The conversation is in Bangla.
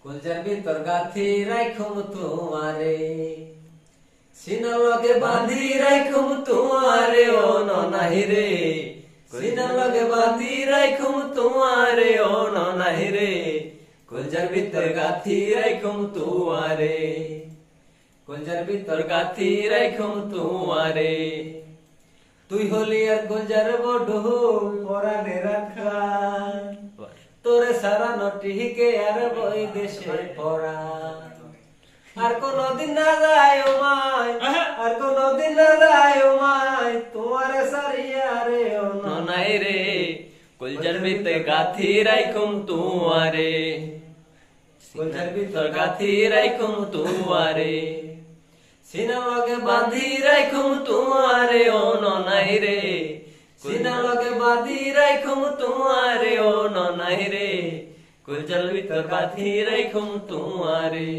কলজার ভিতর গাথি রাইখুম তোমারে, সিনার লগে বাঁধি রাইখুম তোমারে ও ননাহি রে। সিনার লগে বাঁধি রাইখুম তোমারে ও ননাহি রে। কলজার ভিতর গাথি রাইখুম তোমারে, কলজার ভিতর গাথি রাইখুম তোমারে। তুই হলি আর কলজার বড় পরানে রাখা, তোরে সারা নটিকে আর বই দেশে পড়া। আর কোনদিন না যায় ও মাই, আর কোনদিন না যায় ও মাই, তোমারে সারিয়া রে ও ননাই রে। কলজার ভিতর গাথি রাইখুম তোমারে, কলজার ভিতর গাথি রাইখুম তোমারে। সিনার লগে বাঁধি রাইখুম তোমারে ও ননাই রে। সিনার লগে বাঁধি রাইখুম তোমারে ও ননাই রে। কলজার ভিতর গাথি রাইখুম তোমারে।